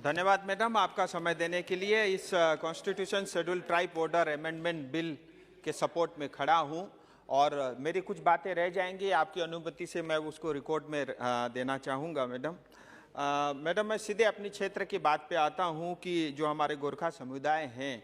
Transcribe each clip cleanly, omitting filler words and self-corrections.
धन्यवाद मैडम, आपका समय देने के लिए। इस constitution schedule tribe border amendment bill के सपोर्ट में खड़ा हूं और मेरी कुछ बातें रह जाएंगी, आपकी अनुमति से मैं उसको रिकॉर्ड में देना चाहूँगा मैडम। मैडम, मैं सीधे अपनी क्षेत्र की बात पे आता हूं कि जो हमारे गोरखा समुदाय हैं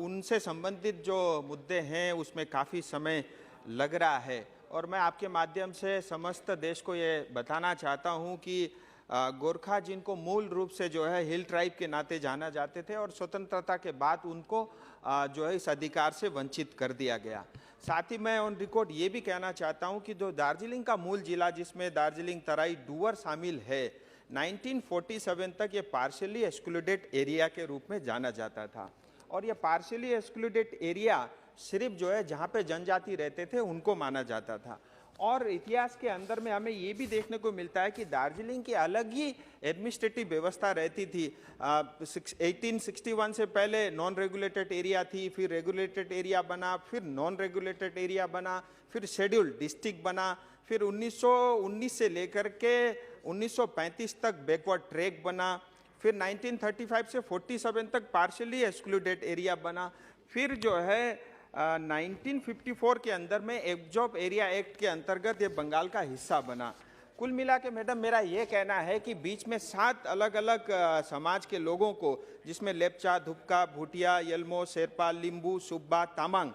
उनसे संबंधित जो मुद्दे हैं उसमें काफ़ी समय लग रहा है और मैं आपके माध्यम से समस्त देश को ये बताना चाहता हूं कि गोरखा जिनको मूल रूप से जो है हिल ट्राइब के नाते जाना जाते थे और स्वतंत्रता के बाद उनको जो है इस अधिकार से वंचित कर दिया गया। साथ ही मैं ऑन रिकॉर्ड ये भी कहना चाहता हूं कि जो दार्जिलिंग का मूल जिला जिसमें दार्जिलिंग, तराई, डुवर्स शामिल है, 1947 तक ये पार्शियली एक्सक्लूडेड एरिया के रूप में जाना जाता था और ये पार्शियली एक्सक्लूडेड एरिया सिर्फ जो है जहाँ पे जनजाति रहते थे उनको माना जाता था। और इतिहास के अंदर में हमें ये भी देखने को मिलता है कि दार्जिलिंग की अलग ही एडमिनिस्ट्रेटिव व्यवस्था रहती थी। 1861 से पहले नॉन रेगुलेटेड एरिया थी, फिर रेगुलेटेड एरिया बना, फिर नॉन रेगुलेटेड एरिया बना, फिर शेड्यूल्ड डिस्ट्रिक्ट बना, फिर 1919 से लेकर के 1935 तक बैकवर्ड ट्रैक बना, फिर 1935 से 47 तक पार्शियली एक्सक्लूडेड एरिया बना, फिर जो है 1954 के अंदर में एब्जॉर्ब एरिया एक्ट के अंतर्गत ये बंगाल का हिस्सा बना। कुल मिला के मैडम मेरा ये कहना है कि बीच में 7 अलग अलग समाज के लोगों को, जिसमें लेप्चा, धुपका, भूटिया, यल्मो, शेरपा, लिंबू, सुब्बा, तामांग,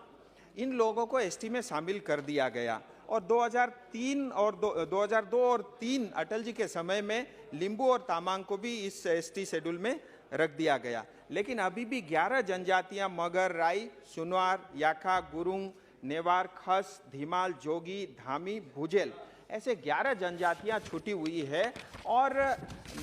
इन लोगों को एसटी में शामिल कर दिया गया और 2002 और 3 अटल जी के समय में लिंबू और तामांग को भी इस एसटी शेड्यूल में रख दिया गया। लेकिन अभी भी 11 जनजातियां मगर, राई, सुनवार, याखा, गुरुंग, नेवार, खस, धीमाल, जोगी, धामी, भुजेल, ऐसे 11 जनजातियां छूटी हुई है। और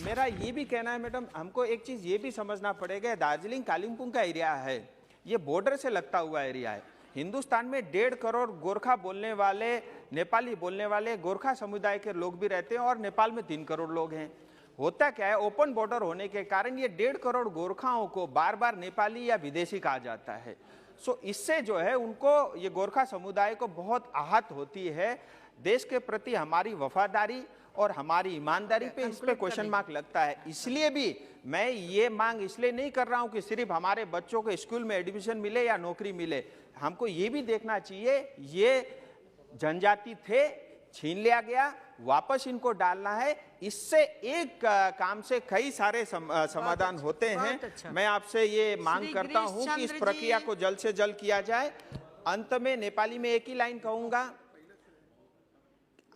मेरा ये भी कहना है मैडम, हमको एक चीज़ ये भी समझना पड़ेगा, दार्जिलिंग कालिम्पोंग का एरिया है, ये बॉर्डर से लगता हुआ एरिया है। हिंदुस्तान में 1.5 करोड़ गोरखा बोलने वाले, नेपाली बोलने वाले गोरखा समुदाय के लोग भी रहते हैं और नेपाल में 3 करोड़ लोग हैं। होता क्या है, ओपन बॉर्डर होने के कारण ये 1.5 करोड़ गोरखाओं को बार बार नेपाली या विदेशी कहा जाता है। सो इससे जो है उनको, ये गोरखा समुदाय को बहुत आहत होती है। देश के प्रति हमारी वफादारी और हमारी ईमानदारी पे इस पे क्वेश्चन मार्क लगता है। इसलिए भी मैं ये मांग इसलिए नहीं कर रहा हूँ कि सिर्फ हमारे बच्चों को स्कूल में एडमिशन मिले या नौकरी मिले, हमको ये भी देखना चाहिए ये जनजाति थे, छीन लिया गया, वापस इनको डालना है। इससे एक काम से कई सारे समाधान होते हैं। अच्छा। मैं आपसे ये मांग करता हूं कि इस प्रक्रिया को जल्द से जल्द किया जाए। अंत में नेपाली में एक ही लाइन कहूंगा,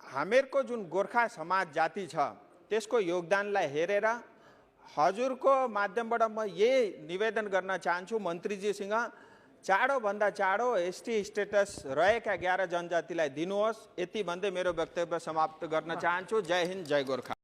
हमेर को जो गोरखा समाज जाति छ त्यसको योगदानलाई हेरेर हजुरको माध्यमबाट म ये निवेदन गर्न चाहन्छु मन्त्रीजीसँग, चाँडोभन्दा चाँडो एसटी स्टेटस रहेका 11 जनजातिलाई दिनुहोस्। यति भन्दै मेरो वक्तव्य समाप्त गर्न चाहन्छु। जय हिन्द, जय गोरखा।